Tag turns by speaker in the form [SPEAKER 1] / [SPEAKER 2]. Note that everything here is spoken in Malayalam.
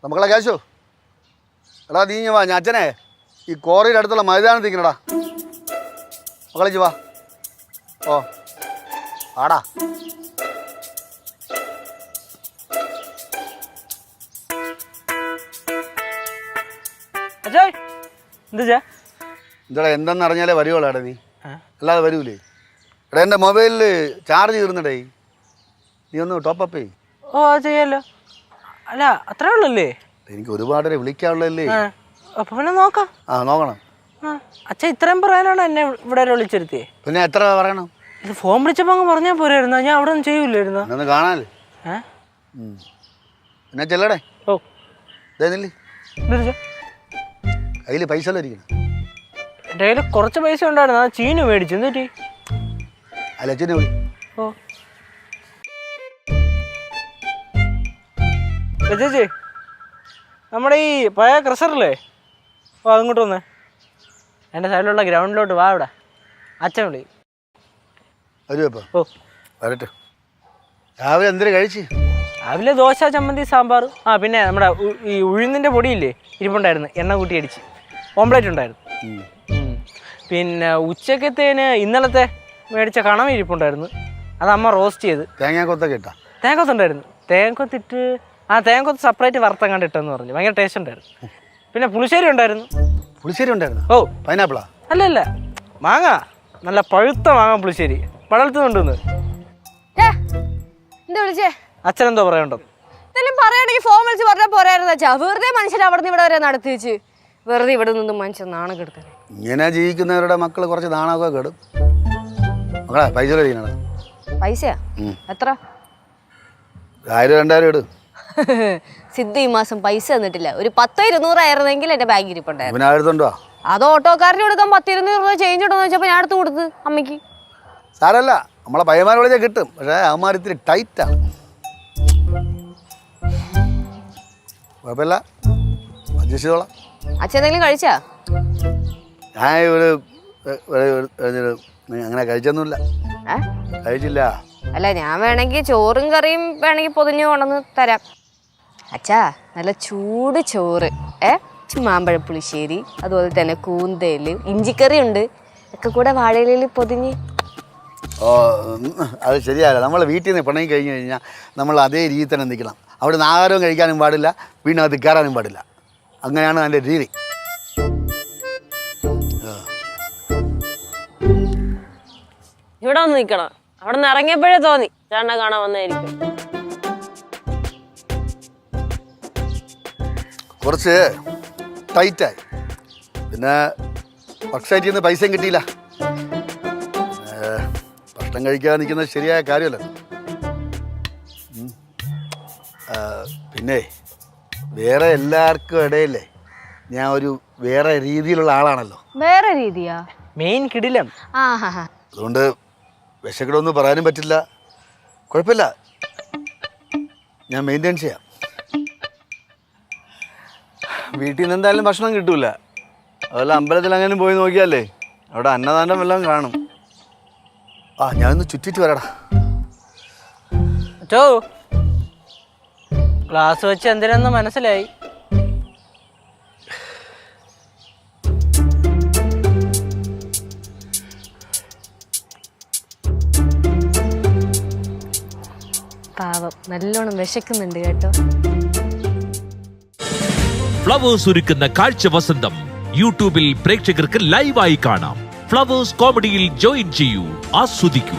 [SPEAKER 1] മക്കളെ കാശു എടാ നീ വാ ഞാൻ അച്ഛനെ ഈ കോറിയുടെ അടുത്തുള്ള മൈതാനത്ത് നിൽക്കണടാ മക്കളിച്ച് വാ ഓ ആടാ എന്താടാ എന്തെന്ന് അറിഞ്ഞാലേ വരുവുള്ളൂ എടാ നീ അല്ലാതെ വരൂലേ എടാ എൻ്റെ മൊബൈലിൽ ചാർജ് തീർന്നടേ നീ ഒന്ന് ടോപ്പപ്പ് ചെയ്യ്.
[SPEAKER 2] ഓ ചെയ്യാലോ. അല്ല അത്രേ ഉള്ളല്ലേ?
[SPEAKER 1] എനിക്ക് ഒരുപാട് വിളിക്കാനുള്ളതല്ലേ.
[SPEAKER 2] അപ്പൊ പിന്നെ നോക്കാം.
[SPEAKER 1] ആ നോക്കണം.
[SPEAKER 2] അച്ഛൻ ഇത്രയും പറയാനാണ് എന്നെ ഇവിടെ വിളിച്ചിരുത്തിയേ.
[SPEAKER 1] പിന്നെ എത്ര പറയണം?
[SPEAKER 2] ഇത് ഫോൺ വിളിച്ചപ്പോ അങ്ങ് പറഞ്ഞാൽ പോരായിരുന്നോ? ഞാൻ അവിടെ ഒന്നും ചെയ്യൂലായിരുന്നു.
[SPEAKER 1] ഒന്ന് കാണാല്ലേ എന്നാ ചെല്ലടേ.
[SPEAKER 2] ഓ
[SPEAKER 1] കയ്യിൽ പൈസ ഇരിക്കണം.
[SPEAKER 2] എൻ്റെ കയ്യിൽ കുറച്ച് പൈസ ഉണ്ടായിരുന്നു. ആ ചീന് മേടിച്ചു. എന്തുപറ്റി?
[SPEAKER 1] അല്ല അച്ഛനെ വിളി.
[SPEAKER 2] ഓ ചേച്ചി നമ്മുടെ ഈ പഴയ ക്രഷറില്ലേ, ഓ അങ്ങോട്ട് വന്നേ. എൻ്റെ സൈഡിലുള്ള ഗ്രൗണ്ടിലോട്ട് വാ. ഇവിടെ അച്ഛൻ വിളി.
[SPEAKER 1] വരുവോ?
[SPEAKER 2] ഓ
[SPEAKER 1] വരട്ടെ. രാവിലെ എന്തിനു കഴിച്ച്?
[SPEAKER 2] രാവിലെ ദോശ, ചമ്മന്തി, സാമ്പാർ. ആ പിന്നെ നമ്മുടെ ഈ ഉഴുന്നിൻ്റെ പൊടിയില്ലേ ഇരിപ്പുണ്ടായിരുന്നു, എണ്ണ കൂട്ടി അടിച്ച്. ഓംപ്ലേറ്റ് ഉണ്ടായിരുന്നു. പിന്നെ ഉച്ചക്കത്തേന് ഇന്നലത്തെ മേടിച്ച കണവ ഇരിപ്പുണ്ടായിരുന്നു. അത് അമ്മ റോസ്റ്റ് ചെയ്ത്.
[SPEAKER 1] തേങ്ങാക്കൊത്തൊക്കെ ഇട്ടാ?
[SPEAKER 2] തേങ്ങക്കൊത്തുണ്ടായിരുന്നു. തേങ്ങക്കൊത്തിട്ട് തേങ്ങക്കൊത്ത് സെപ്പറേറ്റ് വറുത്തം കണ്ടിട്ടെന്ന് പറഞ്ഞു. ഭയങ്കര ടേസ്റ്റ് ഉണ്ടായിരുന്നു. പിന്നെ പുളിശ്ശേരി ഉണ്ടായിരുന്നു.
[SPEAKER 1] പുളിശ്ശേരി ഉണ്ടായിരുന്നു?
[SPEAKER 2] ഓ
[SPEAKER 1] പൈനാപ്പിളാ?
[SPEAKER 2] അല്ല മാങ്ങ, നല്ല പഴുത്ത മാങ്ങ പുളിശ്ശേരി. പടലത്ത് കൊണ്ടുവന്ന്. അച്ഛനെന്തോ പറയണ്ടോ?
[SPEAKER 3] പറയണെങ്കിൽ ഫോൺ വിളിച്ച് പറഞ്ഞാൽ പോരായിരുന്നു അച്ഛാ. വെറുതെ മനുഷ്യർ അവിടെ നിന്ന് ഇവിടെ വരെ നടത്തി വെച്ച് വെറുതെ ഇവിടെ നിന്ന് മനുഷ്യൻ നാണം കെടുത്തത്.
[SPEAKER 1] ഇങ്ങനെ ജീവിക്കുന്നവരുടെ മക്കൾ കുറച്ച് നാണമൊക്കെ കെടും. മക്കളെ പൈസ കഴിക്കണം.
[SPEAKER 3] പൈസയാ? എത്ര?
[SPEAKER 1] 1000-2000 ഇടും.
[SPEAKER 3] സിദ്ധു ഈ മാസം പൈസ തന്നിട്ടില്ല. ഒരു 10-200 ആയിരുന്നെങ്കിൽ എന്റെ ബാഗ് ഇരിപ്പുണ്ടായിരുന്നു.
[SPEAKER 1] 1000
[SPEAKER 3] അത് ഓട്ടോക്കാരന് കൊടുക്കാൻ 10-200 രൂപ ചേഞ്ച് ഇടുന്ന വെച്ചപ്പോൾ ഞാൻ എടുത്ത് കൊടുത്ത് അമ്മയ്ക്ക്.
[SPEAKER 1] സാരല്ല, നമ്മളെ പയ്യന്മാർ വിളിച്ചാൽ കിട്ടും. പക്ഷേ അവന്മാർ ഇത്തിരി ടൈറ്റാണ്. കുഴപ്പമില്ല, അഡ്ജസ്റ്റ് ചെയ്തോളാം.
[SPEAKER 3] അച്ഛൻ എന്തെങ്കിലും കഴിച്ചാ?
[SPEAKER 1] ഞാൻ അങ്ങനെ കഴിച്ചൊന്നുമില്ല. കഴിച്ചില്ല.
[SPEAKER 3] അല്ല ഞാൻ വേണമെങ്കിൽ ചോറും കറിയും വേണമെങ്കിൽ പൊതിഞ്ഞു കൊണ്ടുവന്ന് തരാം. അച്ഛാ നല്ല ചൂട് ചോറ്, മാമ്പഴ പുളിശ്ശേരി, അതുപോലെ തന്നെ കൂന്തേല്, ഇഞ്ചിക്കറി ഉണ്ട്, ഒക്കെ കൂടെ വാഴയിലയിൽ പൊതിഞ്ഞ്.
[SPEAKER 1] ഓ അത് ശരിയല്ല. നമ്മൾ വീട്ടിൽ നിന്ന് പിണങ്ങി കഴിഞ്ഞ് കഴിഞ്ഞാൽ നമ്മൾ അതേ രീതിയിൽ തന്നെ നിൽക്കണം. അവിടെ നിന്ന് ആഹാരവും കഴിക്കാനും പാടില്ല, വീടിനകത്ത് കയറാനും പാടില്ല. അങ്ങനെയാണ് അതിൻ്റെ രീതി.
[SPEAKER 4] ഇവിടെ വന്ന് നിൽക്കണം. അവിടെ നിന്ന് ഇറങ്ങിയപ്പോഴേ തോന്നി ചേട്ടനെ കാണാൻ വന്നായിരിക്കും.
[SPEAKER 1] കുറച്ച് ടൈറ്റായി. പിന്നെ വർക്ക്ഷൈറ്റിൽ നിന്ന് പൈസയും കിട്ടിയില്ല. ഭക്ഷണം കഴിക്കാതെ നിൽക്കുന്നത് ശരിയായ കാര്യമല്ല. പിന്നെ വേറെ എല്ലാവർക്കും ഇടയില്ലേ ഞാൻ ഒരു വേറെ രീതിയിലുള്ള ആളാണല്ലോ.
[SPEAKER 3] വേറെ രീതിയാ?
[SPEAKER 2] മെയിൻ കിടിലം.
[SPEAKER 1] അതുകൊണ്ട് വിശക്കടൊന്നും പറയാനും പറ്റില്ല. കുഴപ്പമില്ല, ഞാൻ മെയിൻറ്റെയിൻ ചെയ്യാം.
[SPEAKER 5] വീട്ടിൽ നിന്ന് എന്തായാലും ഭക്ഷണം കിട്ടൂല. അതുപോലെ അമ്പലത്തിൽ അങ്ങനെ പോയി നോക്കിയാലേ അവിടെ അന്നദാനം എല്ലാം കാണും.
[SPEAKER 1] ഞാനൊന്ന് ചുറ്റിട്ട് വരാടാ.
[SPEAKER 2] ചോ ക്ലാസ് വെച്ച് എന്തിനെന്ന് മനസ്സിലായി.
[SPEAKER 3] പാവം നല്ലോണം വിശക്കുന്നുണ്ട് കേട്ടോ.
[SPEAKER 6] ഫ്ലവേഴ്സ് ഒരുക്കുന്ന കാഴ്ച വസന്തം യൂട്യൂബിൽ പ്രേക്ഷകർക്ക് ലൈവായി കാണാം. ഫ്ലവേഴ്സ് കോമഡിയിൽ ജോയിൻ ചെയ്യൂ, ആസ്വദിക്കൂ.